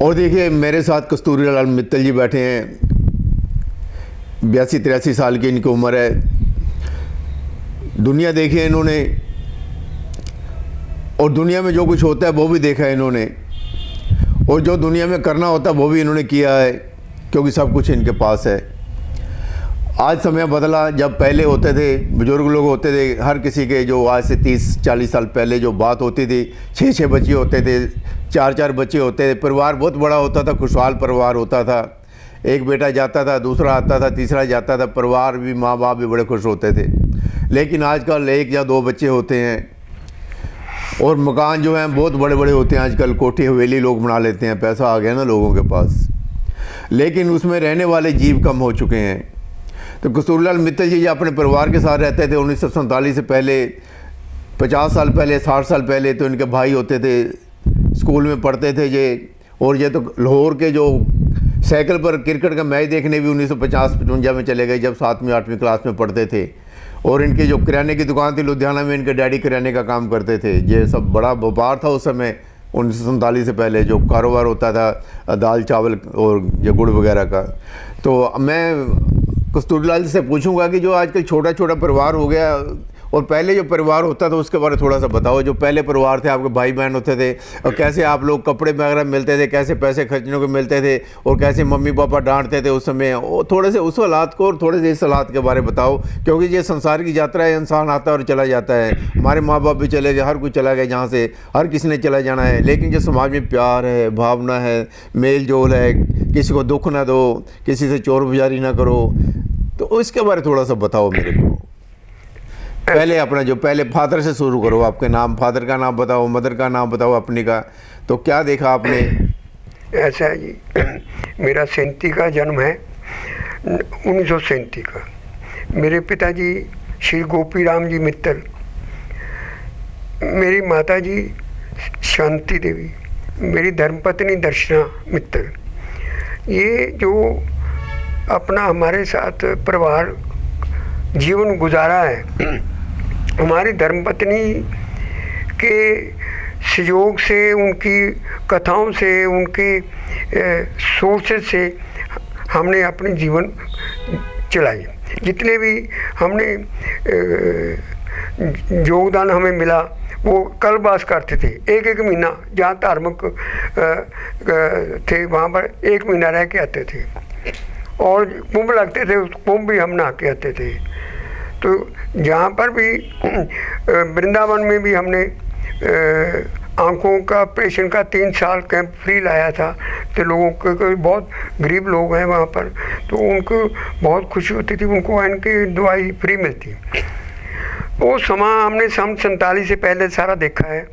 और देखिए मेरे साथ कस्तूरीलाल मित्तल जी बैठे हैं, 82-83 साल की इनकी उम्र है। दुनिया देखी है इन्होंने और दुनिया में जो कुछ होता है वो भी देखा है इन्होंने, और जो दुनिया में करना होता है वो भी इन्होंने किया है, क्योंकि सब कुछ इनके पास है। आज समय बदला। जब पहले होते थे, बुजुर्ग लोग होते थे, हर किसी के जो आज से 30-40 साल पहले जो बात होती थी, 6-6 बच्चे होते थे, 4-4 बच्चे होते थे, परिवार बहुत बड़ा होता था, खुशहाल परिवार होता था। एक बेटा जाता था, दूसरा आता था, तीसरा जाता था, परिवार भी, माँ बाप भी बड़े खुश होते थे। लेकिन आजकल 1 या 2 बच्चे होते हैं और मकान जो हैं बहुत बड़े बड़े होते हैं। आजकल कोठी हवेली लोग बना लेते हैं, पैसा आ गया ना लोगों के पास, लेकिन उसमें रहने वाले जीव कम हो चुके हैं। तो कस्तूरीलाल मित्तल जी अपने परिवार के साथ रहते थे। 1947 से पहले, 50 साल पहले, 60 साल पहले तो इनके भाई होते थे, स्कूल में पढ़ते थे ये। और ये तो लाहौर के जो साइकिल पर क्रिकेट का मैच देखने भी 1950-55 में चले गए, जब 7वीं-8वीं क्लास में पढ़ते थे। और इनकी जो किराने की दुकान थी लुधियाना में, इनके डैडी किराने का काम करते थे। ये सब बड़ा व्यापार था उस समय 1947 से पहले, जो कारोबार होता था दाल चावल और ये गुड़ वगैरह का। तो मैं कस्तूरीलाल जी से पूछूंगा कि जो आजकल छोटा छोटा परिवार हो गया और पहले जो परिवार होता था उसके बारे में थोड़ा सा बताओ। जो पहले परिवार थे, आपके भाई बहन होते थे, और कैसे आप लोग कपड़े वगैरह मिलते थे, कैसे पैसे खर्चने को मिलते थे, और कैसे मम्मी पापा डांटते थे उस समय। और थोड़े से उस हालात को और थोड़े से इस हालात के बारे में बताओ, क्योंकि ये संसार की यात्रा है, इंसान आता है और चला जाता है। हमारे माँ बाप भी चले गए, हर कोई चला गया, जहाँ से हर किसी ने चला जाना है। लेकिन जो समाज में प्यार है, भावना है, मेल जोल है, किसी को दुख ना दो, किसी से चोर बाजारी ना करो, तो इसके बारे थोड़ा सा बताओ मेरे को। पहले अपना जो पहले फादर से शुरू करो। आपके नाम, फादर का नाम बताओ, मदर का नाम बताओ अपनी का। तो क्या देखा आपने? ऐसा है जी, मेरा 37 का जन्म है, 1937 का। मेरे पिताजी श्री गोपी राम जी मित्तल, मेरी माता जी शांति देवी, मेरी धर्मपत्नी दर्शना मित्तल। ये जो अपना हमारे साथ परिवार जीवन गुजारा है, हमारी धर्मपत्नी के सहयोग से, उनकी कथाओं से, उनके सोर्सेज से हमने अपने जीवन चलाई। जितने भी हमने योगदान हमें मिला वो कल्पवास करते थे। एक महीना जहाँ धार्मिक थे वहाँ पर 1 महीना रह के आते थे, और कुंभ लगते थे, उस कुंभ भी हम नहा के आते थे। तो जहाँ पर भी वृंदावन में भी हमने आँखों का ऑपरेशन का 3 साल कैंप फ्री लाया था। तो लोगों के बहुत गरीब लोग हैं वहाँ पर, तो उनको बहुत खुशी होती थी, उनको इनकी दवाई फ्री मिलती। वो समय हमने सन 47 से पहले सारा देखा है।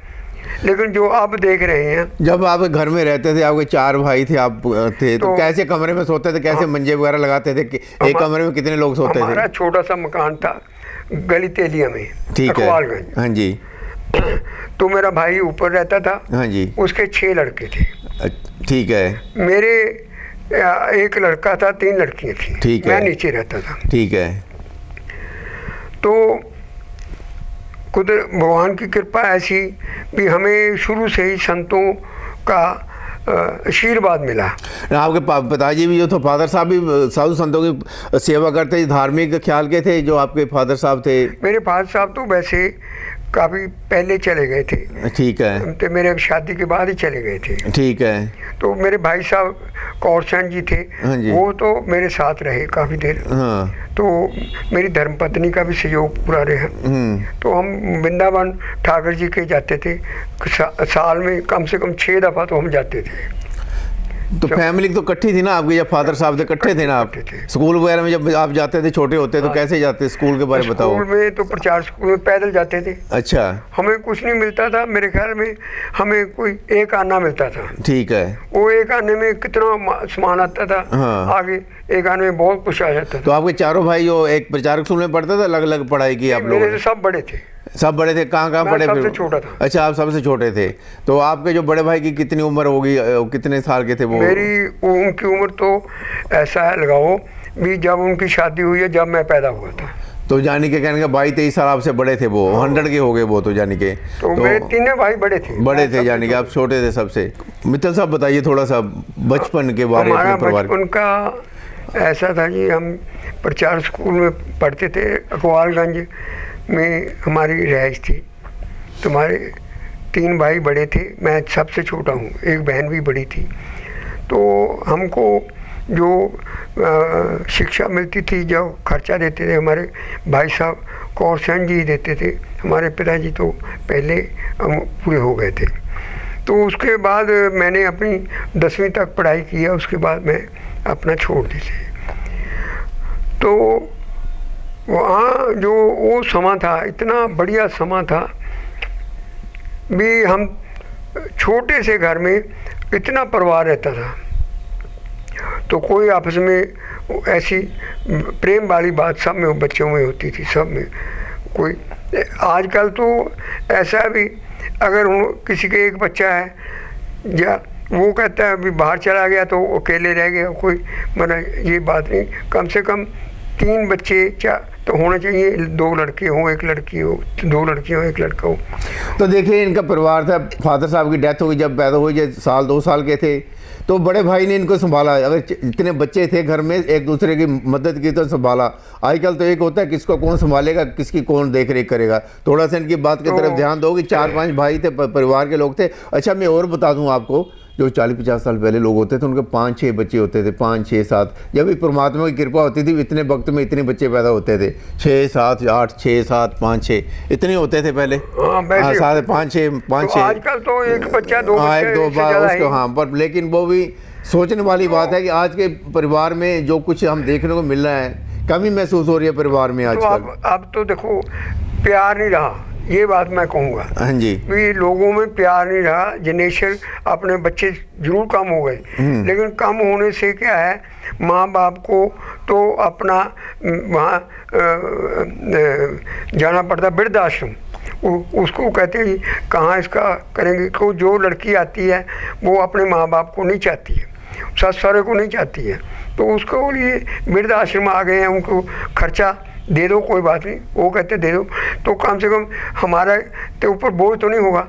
लेकिन जो आप देख रहे हैं, जब आप घर में रहते थे, आपके 4 भाई थे, आप थे, तो कैसे कमरे में सोते थे, कैसे मंजे वगैरह लगाते थे? एक कमरे में कितने लोग सोते थे? हमारा छोटा सा मकान था गली तेलिया में, ठीक है, हाँ जी। तो मेरा भाई ऊपर रहता था, हाँ जी, उसके 6 लड़के थे, ठीक है। मेरे 1 लड़का था, 3 लड़कियां थी, ठीक है, मैं नीचे रहता था, ठीक है। तो खुद भगवान की कृपा ऐसी भी हमें शुरू से ही संतों का आशीर्वाद मिला। आपके पिताजी भी जो थे, फादर साहब भी साधु संतों की सेवा करते थे, धार्मिक ख्याल के थे जो आपके फादर साहब थे? मेरे फादर साहब तो वैसे काफ़ी पहले चले गए थे, ठीक है, तो मेरे शादी के बाद ही चले गए थे, ठीक है। तो मेरे भाई साहब कौरसन जी थे, हाँ जी, वो तो मेरे साथ रहे काफ़ी देर। हाँ, तो मेरी धर्मपत्नी का भी सहयोग पूरा रहा। तो हम वृंदावन ठाकर जी के जाते थे, साल में कम से कम 6 दफ़ा तो हम जाते थे। तो फैमिली तो इकट्ठी थी ना आपकी, जब फादर साहब थे इकट्ठे थे ना आप? स्कूल वगैरह में जब आप जाते थे, छोटे होते तो कैसे जाते? स्कूल के बारे में बताओ। स्कूल में तो प्रचार स्कूल में पैदल जाते थे। अच्छा, हमें कुछ नहीं मिलता था, मेरे ख्याल में हमें कोई 1 आना मिलता था, ठीक है। वो 1 आने में कितना सामान आता था, हाँ, आगे 1 आने में बहुत कुछ आ जाता था। तो आपके चारों भाई जो एक प्रचारक स्कूल में पढ़ते थे, अलग अलग पढ़ाई की आप लोगों ने? मेरे सब बड़े थे। सब बड़े थे? कहाँ पढ़े? सबसे छोटा था। अच्छा, आप सबसे छोटे थे। तो आपके जो बड़े भाई की कितनी उम्र होगी, कितने साल के थे वो? उनकी उम्र तो ऐसा है लगाओ भी, जब उनकी शादी हुई है जब मैं पैदा हुआ था। तो जानी के कहने का 22-23 साल आपसे बड़े थे वो, 100 के हो गए वो, तो जानी के तो मेरे तीनों भाई बड़े थे जानी के, आप छोटे थे सबसे। मित्तल साहब बताइए थोड़ा सा बचपन के बारे में। हमारा बचपन का ऐसा था जी, हम प्रचार स्कूल में पढ़ते थे, अकवालगंज में हमारी रहाइश थी। तुम्हारे 3 भाई बड़े थे, मैं सबसे छोटा हूँ, एक बहन भी बड़ी थी। तो हमको जो शिक्षा मिलती थी, जो खर्चा देते थे हमारे भाई साहब कौर सेन जी देते थे। हमारे पिताजी तो पहले पूरे हो गए थे। तो उसके बाद मैंने अपनी 10वीं तक पढ़ाई की है, उसके बाद मैं अपना छोड़ दी थी। तो वहाँ जो वो समा था, इतना बढ़िया समा था भी, हम छोटे से घर में इतना परिवार रहता था, तो कोई आपस में ऐसी प्रेम वाली बात सब में बच्चों में होती थी, सब में। कोई आजकल तो ऐसा भी, अगर किसी के एक बच्चा है या वो कहता है अभी बाहर चला गया तो अकेले रह गया, कोई मतलब ये बात नहीं। कम से कम 3 बच्चे तो होना चाहिए, 2 लड़के हों 1 लड़की हो, 2 लड़कियाँ हो 1 लड़का हो। तो देखिए इनका परिवार था, फादर साहब की डेथ हो गई जब पैदा हुए, जब 2 साल के थे, तो बड़े भाई ने इनको संभाला। अगर इतने बच्चे थे घर में, एक दूसरे की मदद की तो संभाला। आजकल तो एक होता है किसको कौन संभालेगा, किसकी कौन देख रेख करेगा। थोड़ा सा इनकी बात की तरफ ध्यान दो कि 4-5 भाई थे, परिवार के लोग थे। अच्छा मैं और बता दूं आपको, जो 40-50 साल पहले लोग होते थे उनके 5-6 बच्चे होते थे, 5-6-7। जब भी परमात्मा की कृपा होती थी इतने वक्त में इतने बच्चे पैदा होते थे, 6-7 8 6-7 5-6 इतने होते थे पहले। हाँ 5-6 आजकल तो एक बच्चा 2 हाँ 1-2 बार उसको, हाँ। पर लेकिन वो भी सोचने वाली बात है कि आज के परिवार में जो कुछ हम देखने को मिल रहा है, कमी महसूस हो रही है परिवार में आजकल। अब तो देखो प्यार नहीं रहा, ये बात मैं कहूँगा। हाँ जी, भी लोगों में प्यार नहीं रहा। जनरेशन अपने बच्चे जरूर कम हो गए, लेकिन कम होने से क्या है, माँ बाप को तो अपना वहाँ जाना पड़ता वृद्धाश्रम, उसको कहते हैं कहाँ इसका करेंगे। को जो लड़की आती है वो अपने माँ बाप को नहीं चाहती है, सस सहुरे को नहीं चाहती है, तो उसको लिए वृद्धाश्रम आ गए हैं। उनको खर्चा दे दो, कोई बात नहीं, वो कहते दे दो, तो कम से कम हमारा के ऊपर बोझ तो नहीं होगा।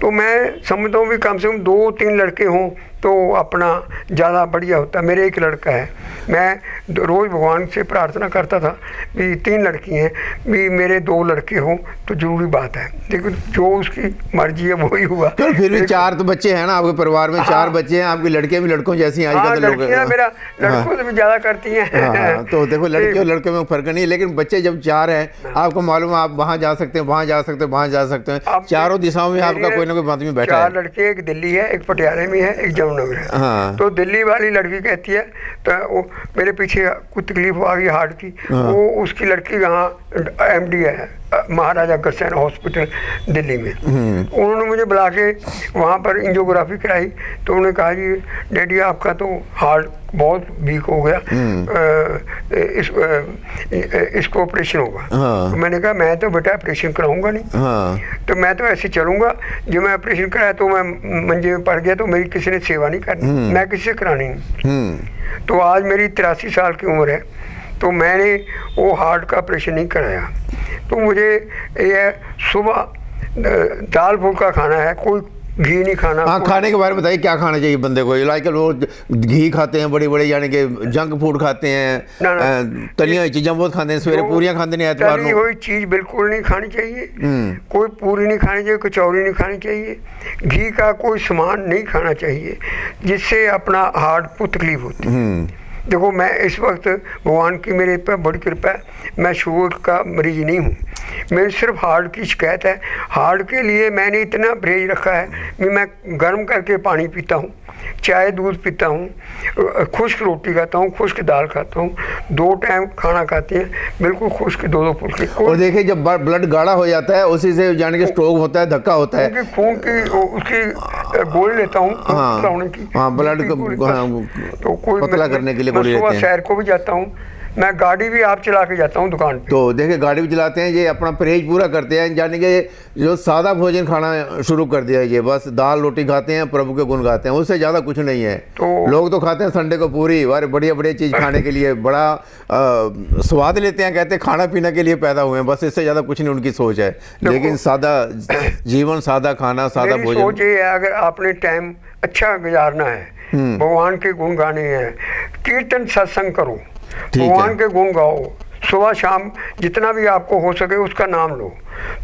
तो मैं समझता हूँ भी कम से कम 2-3 लड़के हों तो अपना ज़्यादा बढ़िया होता। मेरे 1 लड़का है, मैं रोज़ भगवान से प्रार्थना करता था भी 3 लड़की हैं, भी मेरे 2 लड़के हों तो ज़रूरी बात है, लेकिन जो उसकी मर्जी है वही हुआ। तो फिर भी 4 तो बच्चे हैं ना आपके परिवार में। 4 बच्चे हैं, आपकी लड़कियां भी लड़कों जैसी हैं आजकल। लड़कियां मेरा लड़कों से भी ज़्यादा करती हैं। तो देखो लड़के और लड़के में फर्क नहीं है, लेकिन बच्चे जब 4 हैं, आपको मालूम है आप वहाँ जा सकते हैं, वहाँ जा सकते हैं, वहाँ जा सकते हैं, चारों दिशाओं में आपका कोई ना कोई आदमी बैठा है। 4 लड़के, एक दिल्ली है, एक पटियाले में है, एक जमुनगर है। हाँ। तो दिल्ली वाली लड़की कहती है, तो वो मेरे पीछे कुछ तकलीफ आ गई हार्ट की, वो उसकी लड़की यहाँ MD है, महाराजा अग्रसेन हॉस्पिटल दिल्ली में। उन्होंने मुझे बुला के वहाँ पर एंजियोग्राफी कराई, तो उन्होंने कहा जी डैडी आपका तो हार्ट बहुत वीक हो गया, इसको ऑपरेशन होगा। तो मैंने कहा मैं तो बेटा ऑपरेशन कराऊंगा नहीं, तो मैं तो ऐसे चलूँगा। जब मैं ऑपरेशन कराया तो मैं मंजे में पड़ गया, तो मेरी किसी ने सेवा नहीं करनी, मैं किसी से करानी नहीं। तो आज मेरी 83 साल की उम्र है, तो मैंने वो हार्ट का ऑपरेशन नहीं कराया। तो मुझे ये सुबह दाल फुल्का खाना है, कोई घी नहीं खाना। हाँ, खाने के बारे में बताइए, क्या खाना चाहिए बंदे को? लाइक वो घी खाते हैं बड़े बड़े, यानी कि जंक फूड खाते हैं, तली हुई चीज़ें बहुत खाते हैं, सवेरे पूरियाँ खाते नहीं, एतवार तली हुई चीज़ बिल्कुल नहीं खानी चाहिए, कोई पूरी नहीं खानी चाहिए, कचौरी नहीं खानी चाहिए, घी का कोई सामान नहीं खाना चाहिए, जिससे अपना हार्ट को तकलीफ होती है। देखो मैं इस वक्त भगवान की मेरे पर बड़ी कृपा है, मैं शुगर का मरीज नहीं हूँ, मेरी सिर्फ हार्ट की शिकायत है। हार्ट के लिए मैंने इतना परहेज रखा है कि मैं गर्म करके पानी पीता हूँ, चाय दूध पीता हूँ, खुश्क रोटी खाता हूँ, खुश्क दाल खाता हूँ, 2 टाइम खाना खाते हैं बिल्कुल खुश्क, 2-2 फुल्के। और देखिए जब ब्लड गाढ़ा हो जाता है उसी से जाने के स्ट्रोक होता है, धक्का होता है, खून की उसकी गोली लेता हूँ की, हाँ ब्लड को तो कोई पतला करने के लिए गोली लेते हैं। सुबह सैर को भी जाता हूँ, मैं गाड़ी भी आप चला के जाता हूँ दुकान पे। तो देखिए गाड़ी भी चलाते हैं, ये अपना परहेज पूरा करते हैं, यानी कि जो सादा भोजन खाना शुरू कर दिया है, ये बस दाल रोटी खाते हैं, प्रभु के गुण गाते हैं, उससे ज़्यादा कुछ नहीं है। तो लोग तो खाते हैं संडे को पूरी वारे बढ़िया बढ़िया चीज़ खाने के लिए, बड़ा स्वाद लेते हैं, कहते हैं खाना पीने के लिए पैदा हुए हैं, बस इससे ज़्यादा कुछ नहीं उनकी सोच है। लेकिन सादा जीवन, सादा खाना, सादा मेरी भोजन। सोच ये है, अगर आपने टाइम अच्छा गुजारना है, भगवान के गुण गाने हैं, कीर्तन सत्संग करो, ठीक है। भगवान के गुण गाओ, सुबह शाम जितना भी आपको हो सके उसका नाम लो,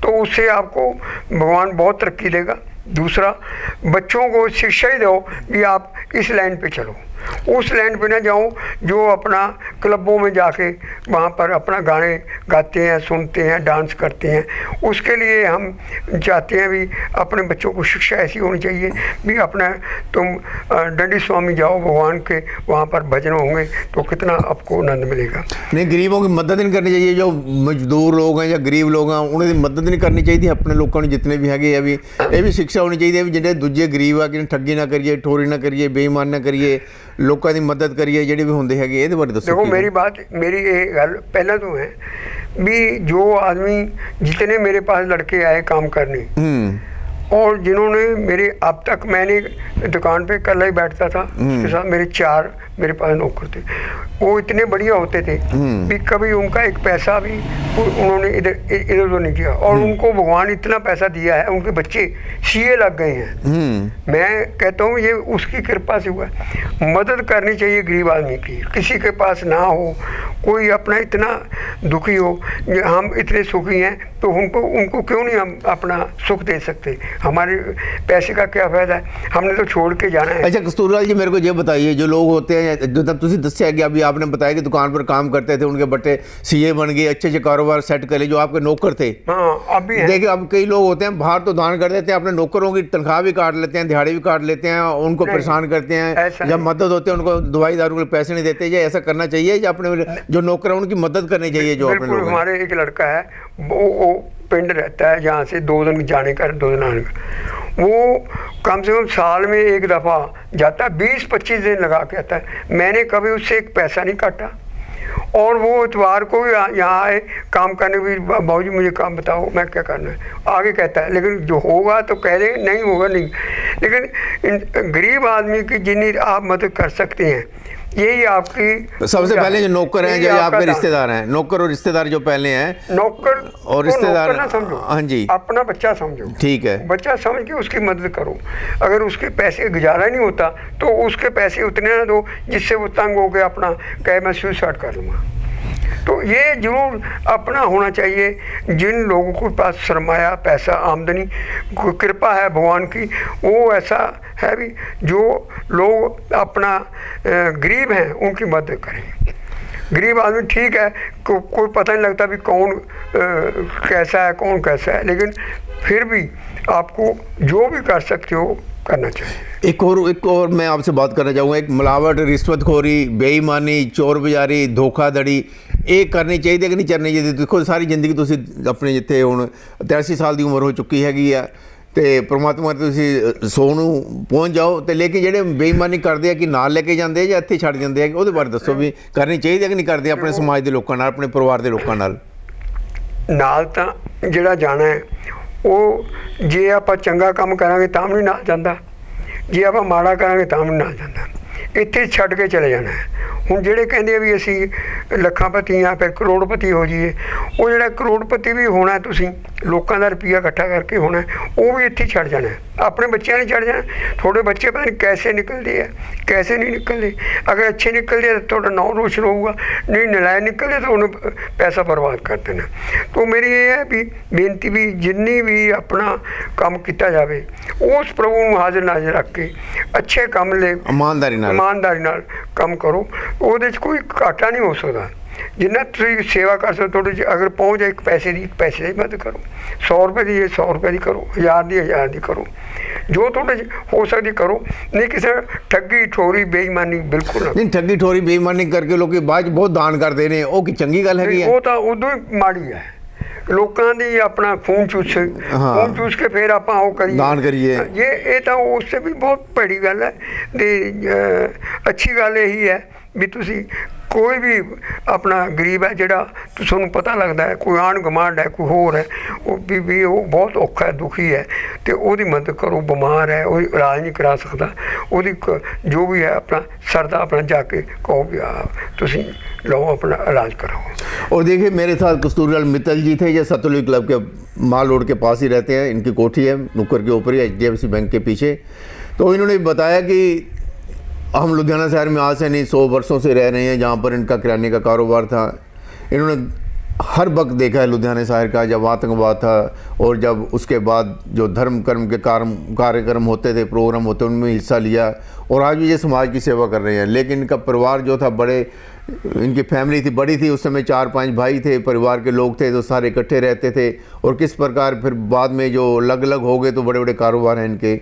तो उससे आपको भगवान बहुत तरक्की देगा। दूसरा, बच्चों को शिक्षा ही दो कि आप इस लाइन पे चलो, उस लाइन पे ना जाओ जो अपना क्लबों में जाके वहाँ पर अपना गाने गाते हैं, सुनते हैं, डांस करते हैं। उसके लिए हम चाहते हैं भी अपने बच्चों को शिक्षा ऐसी होनी चाहिए भी अपना तुम डंडी स्वामी जाओ, भगवान के वहाँ पर भजन होंगे तो कितना आपको आनंद मिलेगा। नहीं, गरीबों की मदद नहीं करनी चाहिए, जो मजदूर लोग हैं या गरीब लोग हैं उन्हें मदद नहीं करनी चाहिए अपने लोगों ने जितने भी है। ये भी शिक्षा होनी चाहिए भी जिन्हें दूजे गरीब आ कि ठगी ना करिए, ठोरी ना करिए, बेईमान ना करिए, लोगों की मदद करिए ਜਿਹੜੇ ਵੀ ਹੁੰਦੇ ਹੈਗੇ। ਇਹਦੇ ਬਾਰੇ ਦੱਸੋ। देखो मेरी बात, मेरी ये गल पहला तो है भी जो आदमी जितने मेरे पास लड़के आए काम करने और जिन्होंने मेरे अब तक, मैंने दुकान पे अकेला ही बैठता था, उसके साथ मेरे 4 मेरे पास नौकर थे, वो इतने बढ़िया होते थे भी कभी उनका एक पैसा भी उन्होंने इधर इधर तो नहीं किया। और उनको भगवान इतना पैसा दिया है, उनके बच्चे सीए लग गए हैं। मैं कहता हूँ ये उसकी कृपा से हुआ है। मदद करनी चाहिए गरीब आदमी की, किसी के पास ना हो, कोई अपना इतना दुखी हो, हम इतने सुखी हैं तो उनको क्यों नहीं हम अपना सुख दे सकते। हमारे पैसे का क्या फ़ायदा है, हमने तो छोड़ के जाना है। अच्छा कस्तूरलाल जी, मेरे को ये बताइए, जो लोग होते हैं, जो तब तुझे दस्या कि अभी आपने बताया कि दुकान पर काम करते थे, उनके बट्टे सीए बन गए, अच्छे अच्छे कारोबार सेट कर ले, जो आपके नौकर थे। हाँ, अभी देखिए अब कई लोग होते हैं बाहर तो दान कर देते हैं, अपने नौकरों की तनख्वाह भी काट लेते हैं, दिहाड़ी भी काट लेते हैं, उनको परेशान करते हैं। जब मदद होती है उनको दवाई दारू के पैसे नहीं देते। ये ऐसा करना चाहिए या अपने जो नौकर हैं उनकी मदद करनी चाहिए जो अपने लोग। हमारे एक लड़का है, वो पिंड रहता है जहाँ से 2 दिन जाने का 2 दिन आने का, वो कम से कम साल में एक दफ़ा जाता है, 20-25 दिन लगा के आता है। मैंने कभी उससे एक पैसा नहीं काटा और वो इतवार को भी यहाँ आए काम करने भी, बाबूजी मुझे काम बताओ मैं क्या करना है, आगे कहता है। लेकिन जो होगा तो कह दे, नहीं होगा नहीं। लेकिन गरीब आदमी की जितनी आप मदद कर सकते हैं, यही आपकी सबसे पहले जो नौकर हैं, जो आपके रिश्तेदार हैं, नौकर और रिश्तेदार जो पहले हैं, नौकर और रिश्तेदार ना समझो, हाँ जी, अपना बच्चा समझो। ठीक है, बच्चा समझ के उसकी मदद करो। अगर उसके पैसे गुजारा नहीं होता तो उसके पैसे उतने ना दो जिससे वो तंग हो के अपना कहे मैं सुसाइड कर लूँगा। तो ये जरूर अपना होना चाहिए। जिन लोगों के पास सरमाया, पैसा, आमदनी, कृपा है भगवान की, वो ऐसा है भी जो लोग अपना गरीब हैं उनकी मदद करें। गरीब आदमी ठीक है, कोई पता नहीं लगता भी कौन कैसा है, कौन कैसा है, लेकिन फिर भी आपको जो भी कर सकते हो करना चाहिए। एक और मैं आपसे बात करना चाहूँगा, एक मिलावट, रिश्वतखोरी, बेईमानी, चोर बाजारी, धोखाधड़ी ਇਹ ਕਰਨੀ ਚਾਹੀਦੀ ਕਿ ਨਹੀਂ ਕਰਨੀ ਚਾਹੀਦੀ? ਦੇਖੋ ਸਾਰੀ ਜ਼ਿੰਦਗੀ ਤੁਸੀਂ ਆਪਣੇ ਜਿੱਥੇ ਹੁਣ 83 ਸਾਲ ਦੀ ਉਮਰ ਹੋ ਚੁੱਕੀ ਹੈਗੀ ਆ ਤੇ ਪ੍ਰਮਾਤਮਾ ਤੇ ਤੁਸੀਂ 100 ਨੂੰ ਪਹੁੰਚ ਜਾਓ ਤੇ ਲੇਕਿਨ ਜਿਹੜੇ ਬੇਈਮਾਨੀ ਕਰਦੇ ਆ ਕਿ ਨਾਲ ਲੈ ਕੇ ਜਾਂਦੇ ਜਾਂ ਇੱਥੇ ਛੱਡ ਜਾਂਦੇ ਆ, ਉਹਦੇ ਬਾਰੇ ਦੱਸੋ ਵੀ ਕਰਨੀ ਚਾਹੀਦੀ ਹੈ ਕਿ ਨਹੀਂ ਕਰਦੇ ਆਪਣੇ ਸਮਾਜ ਦੇ ਲੋਕਾਂ ਨਾਲ, ਆਪਣੇ ਪਰਿਵਾਰ ਦੇ ਲੋਕਾਂ ਨਾਲ? ਨਾਲ ਤਾਂ ਜਿਹੜਾ ਜਾਣਾ ਹੈ ਉਹ ਜੇ ਆਪਾਂ ਚੰਗਾ ਕੰਮ ਕਰਾਂਗੇ ਤਾਂ ਵੀ ਨਾਲ ਜਾਂਦਾ, ਜੇ ਆਪਾਂ ਮਾੜਾ ਕਰਾਂਗੇ ਤਾਂ ਵੀ ਨਾਲ ਜਾਂਦਾ। ਇੱਥੇ ਛੱਡ ਕੇ ਚਲੇ ਜਾਣਾ ਹੈ। ਹੁਣ ਜਿਹੜੇ ਕਹਿੰਦੇ ਆ ਵੀ ਅਸੀਂ ਲੱਖਾਂਪਤੀ ਆ ਫਿਰ ਕਰੋੜਪਤੀ ਹੋ ਜਾਈਏ, ਉਹ ਜਿਹੜਾ ਕਰੋੜਪਤੀ ਵੀ ਹੋਣਾ ਤੁਸੀਂ ਲੋਕਾਂ ਦਾ ਰੁਪਈਆ ਇਕੱਠਾ ਕਰਕੇ ਹੋਣਾ, ਉਹ ਵੀ ਇੱਥੇ ਛੱਡ ਜਾਣਾ। ਆਪਣੇ ਬੱਚਿਆਂ ਨੇ ਛੱਡ ਜਾਣਾ। ਤੁਹਾਡੇ ਬੱਚੇ ਪਤਾ ਨਹੀਂ कैसे निकलते हैं, कैसे नहीं निकलते। अगर अच्छे निकलते हैं तो थोड़ा नाम रोशन होगा, नहीं नलायक निकलते तो उन्हें पैसा बर्बाद कर देना। तो मेरी ये है भी बेनती भी जिन्नी भी अपना काम किया जाए उस प्रभु ਨੂੰ हाजिर नाजिर रख के अच्छे काम ले, ईमानदारी नाल काम करो। ਉਹਦੇ 'ਚ ਕੋਈ ਘਾਟਾ ਨਹੀਂ ਹੋ ਸਕਦਾ। जिन्ना तुम सेवा कर सकते थोड़ी जी, अगर पहुँच जाए 1 पैसे की मदद करो, 100 रुपये की 100 रुपये की करो, 1000 की करो, जो थोड़े हो सकती करो। नहीं किसी ठगी ठोरी बेईमानी बिल्कुल नहीं। ठगी ठोरी बेईमानी करके लोग बाद बहुत दान करते हैं, वो की चंगी गल है? वो तो उदों ही माड़ी है। लोगों की अपना खून चूस के फिर आप करिए दान करिए, ये तो उससे भी बहुत भैड़ी गल है। अच्छी गल यही है भी तुसी कोई भी अपना गरीब है ਜਿਹੜਾ ਤੁਹਾਨੂੰ ਪਤਾ ਲੱਗਦਾ ਹੈ ਕੋਈ ਆਂਢ ਗੁਆਂਢ ਹੈ ਕੋਈ ਹੋਰ ਹੈ ਉਹ ਵੀ ਉਹ ਬਹੁਤ ਔਖਾ ਹੈ ਦੁਖੀ ਹੈ ਤੇ ਉਹਦੀ ਮਦਦ ਕਰੋ ਬਿਮਾਰ ਹੈ ਉਹ ਇਲਾਜ ਨਹੀਂ ਕਰਾ ਸਕਦਾ ਉਹਦੀ ਜੋ ਵੀ ਹੈ ਆਪਣਾ ਸਰਦਾ ਆਪਣਾ ਜਾ ਕੇ ਕਹੋ ਵੀ ਤੁਸੀਂ ਲਓ अपना इलाज कराओ। और देखिए मेरे साथ कस्तूरीलाल मित्तल जी थे, ये सतलुज क्लब के माल रोड के पास ही रहते हैं, इनकी कोठी है नुक्कड़ के ऊपर ही HDFC बैंक के पीछे। तो इन्होंने बताया कि हम लुधियाना शहर में आज से नहीं 100 वर्षों से रह रहे हैं, जहाँ पर इनका किराने का कारोबार था। इन्होंने हर वक्त देखा है लुधियाना शहर का, जब आतंकवाद था और जब उसके बाद जो धर्म कर्म के कार्यक्रम होते थे, प्रोग्राम होते, उनमें हिस्सा लिया और आज भी ये समाज की सेवा कर रहे हैं। लेकिन इनका परिवार जो था, बड़े इनकी फैमिली थी, बड़ी थी, उस समय 4-5 भाई थे, परिवार के लोग थे, तो सारे इकट्ठे रहते थे और किस प्रकार फिर बाद में जो अलग अलग हो गए तो बड़े बड़े कारोबार हैं इनके।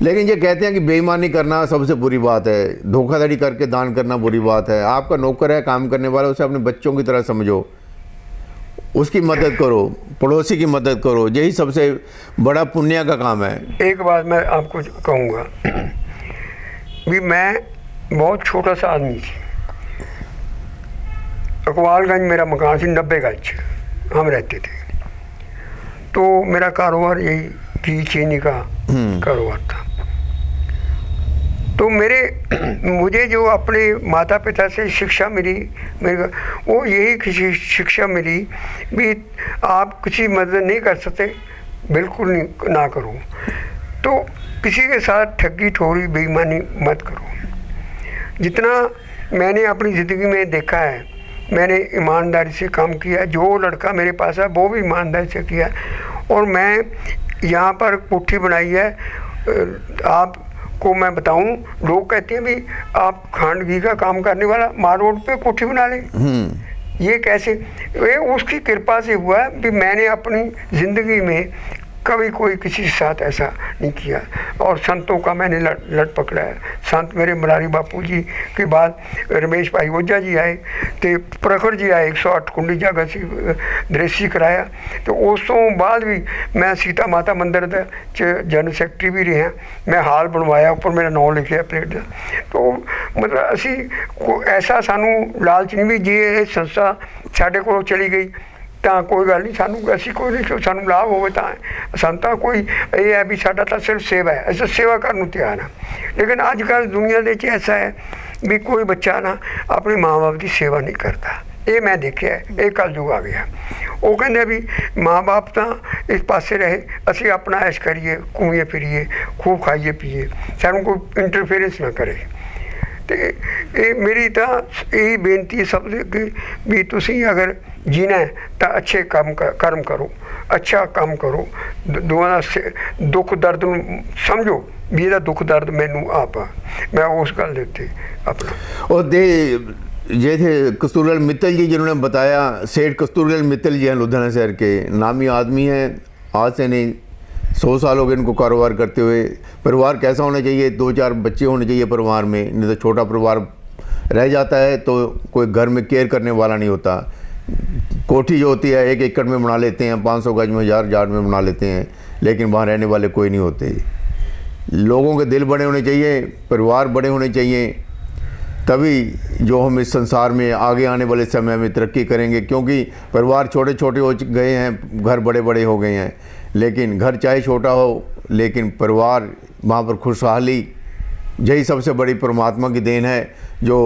लेकिन ये कहते हैं कि बेईमानी करना सबसे बुरी बात है, धोखाधड़ी करके दान करना बुरी बात है। आपका नौकर है, काम करने वाला, उसे अपने बच्चों की तरह समझो, उसकी मदद करो, पड़ोसी की मदद करो, यही सबसे बड़ा पुण्य का काम है। एक बात मैं आपको कहूँगा भी मैं बहुत छोटा सा आदमी थी, अकबालगंज मेरा मकान थी, 90 गज हम रहते थे। तो मेरा कारोबार यही घी चीनी का कारोबार था। तो मुझे जो अपने माता पिता से शिक्षा मिली, मेरे वो यही शिक्षा मिली भी आप किसी मदद नहीं कर सकते, बिल्कुल नहीं ना करो। तो किसी के साथ ठगी ठोरी बेईमानी मत करो। जितना मैंने अपनी ज़िंदगी में देखा है, मैंने ईमानदारी से काम किया, जो लड़का मेरे पास है वो भी ईमानदारी से किया। और मैं यहाँ पर कोठी बनाई है, आपको मैं बताऊं, लोग कहते हैं भी आप खांड घी का काम करने वाला माल रोड पे कोठी बना ले, ये कैसे? ये उसकी कृपा से हुआ भी मैंने अपनी ज़िंदगी में कभी कोई किसी के साथ ऐसा नहीं किया। और संतों का मैंने लट पकड़ा है। संत मेरे मुरारी बापू जी के बाद रमेश भाई ओझा जी आए, तो प्रखर जी आए, 108 कुंडी जगह से दृष्टि कराया। तो उस तो बाद भी मैं सीता माता मंदिर जनरल सैकटरी भी रहा, मैं हाल बनवाया, ऊपर मेरा नाम लिखा प्लेट। तो मतलब असी ऐसा सानू लालच नहीं भी जी ये संस्था साढ़े को चली गई ਤਾਂ ਕੋਈ ਗੱਲ ਨਹੀਂ, ਸਾਨੂੰ ਅਸੀਂ ਕੋਈ ਨਹੀਂ, ਸਾਨੂੰ ਲਾਭ ਹੋਵੇ ਤਾਂ ਸਾਨੂੰ ਤਾਂ ਕੋਈ ਇਹ ਹੈ ਵੀ ਸਾਡਾ ਤਾਂ ਸਿਰਫ ਸੇਵਾ ਹੈ, ਅਸੀਂ ਸੇਵਾ ਕਰਨ ਨੂੰ ਤਿਆਰ ਹਾਂ। ਲੇਕਿਨ ਅੱਜ ਕੱਲ੍ਹ ਦੁਨੀਆ ਦੇ ਵਿੱਚ ਐਸਾ ਹੈ ਵੀ ਕੋਈ ਬੱਚਾ ਨਾ ਆਪਣੇ ਮਾਂ-ਬਾਪ ਦੀ ਸੇਵਾ ਨਹੀਂ ਕਰਦਾ। ਇਹ ਮੈਂ ਦੇਖਿਆ, ਇਹ ਕਲਯੁਗ ਆ ਗਿਆ। ਉਹ ਕਹਿੰਦੇ ਵੀ ਮਾਂ-ਬਾਪ ਤਾਂ ਇਸ ਪਾਸੇ ਰਹੇ, ਅਸੀਂ ਆਪਣਾ ਐਸ਼ ਕਰੀਏ, ਘੁੰਮੀਏ ਫਿਰੀਏ, ਖੂਬ ਖਾਈਏ ਪੀਏ, ਸਾਨੂੰ ਕੋਈ ਇੰਟਰਫੇਰੈਂਸ ਨਾ ਕਰੇ। तो ये मेरी तो यही बेनती सब कि भी तुसी अगर जीना है तो अच्छे कर्म करो, अच्छा काम करो, दुआ से दुख दर्द समझो भी ਇਹਦਾ दुख दर्द मैनू आप मैं उस गल देते अपना। और ये थे कस्तूरीलाल मित्तल जी, जिन्होंने बताया, सेठ कस्तूरीलाल मित्तल जी हैं लुधियाना शहर के, नामी आदमी हैं, आज से नहीं 100 साल हो गए इनको कारोबार करते हुए। परिवार कैसा होना चाहिए, 2-4 बच्चे होने चाहिए परिवार में, नहीं तो छोटा परिवार रह जाता है तो कोई घर में केयर करने वाला नहीं होता। कोठी जो होती है 1 एकड़ में बना लेते हैं, 500 गज में 1000 जाड़ में बना लेते हैं, लेकिन वहाँ रहने वाले कोई नहीं होते। लोगों के दिल बड़े होने चाहिए, परिवार बड़े होने चाहिए, तभी जो हम इस संसार में आगे आने वाले समय में तरक्की करेंगे। क्योंकि परिवार छोटे छोटे हो गए हैं, घर बड़े बड़े हो गए हैं, लेकिन घर चाहे छोटा हो लेकिन परिवार, वहाँ पर खुशहाली, यही सबसे बड़ी परमात्मा की देन है जो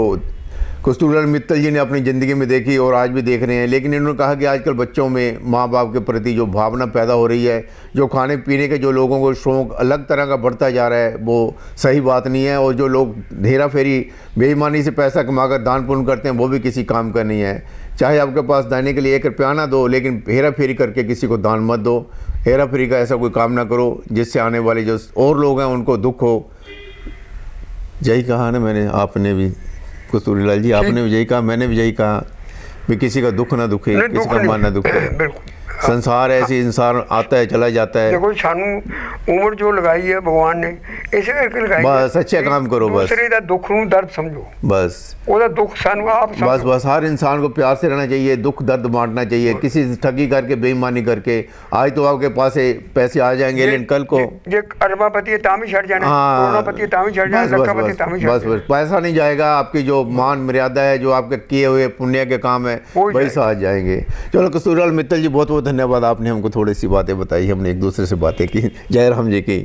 कस्तूरीलाल मित्तल जी ने अपनी ज़िंदगी में देखी और आज भी देख रहे हैं। लेकिन इन्होंने कहा कि आजकल बच्चों में माँ बाप के प्रति जो भावना पैदा हो रही है, जो खाने पीने के जो लोगों को शौक़ अलग तरह का बढ़ता जा रहा है, वो सही बात नहीं है। और जो लोग हेरा फेरी बेईमानी से पैसा कमाकर दान पुण्य करते हैं, वो भी किसी काम का नहीं है। चाहे आपके पास देने के लिए 1 रुपया ना दो, लेकिन हेरा फेरी करके किसी को दान मत दो। हेरा फेरी का ऐसा कोई काम ना करो जिससे आने वाले जो और लोग हैं उनको दुख हो। यही कहा ना मैंने, आपने भी कस्तूरीलाल जी, आपने भी यही कहा, मैंने भी यही कहा भी किसी का दुख ना दुखे, किसी का मान ना दुखे। बिल्कुल संसार ऐसी, इंसान आता है चला जाता है। देखो सानू उम्र जो लगाई है भगवान ने इसे करके लगाई बस अच्छे काम करो, बस दूसरे का दुख नूं दर्द समझो, बस ਉਹਦਾ दुख सानू आप बस समझो। बस हर इंसान को प्यार से रहना चाहिए, दुख दर्द बांटना चाहिए, किसी से ठगी करके बेईमानी करके। आज तो आपके पास पैसे आ जाएंगे लेकिन कल को जे अरबापति है तां भी छड़ जाना, हाँ करोड़पति है तां भी छड़ जाना, बस बस लखापति तां भी छड़ बस जाना। बस पैसा नहीं जाएगा, आपकी जो मान मर्यादा है, जो आपके किए हुए पुण्य के काम है हो वही साथ जाएंगे। चलो कस्तूरीलाल मित्तल जी, बहुत बहुत धन्यवाद, आपने हमको थोड़ी सी बातें बताई, हमने एक दूसरे से बातें की। जय राम जी की।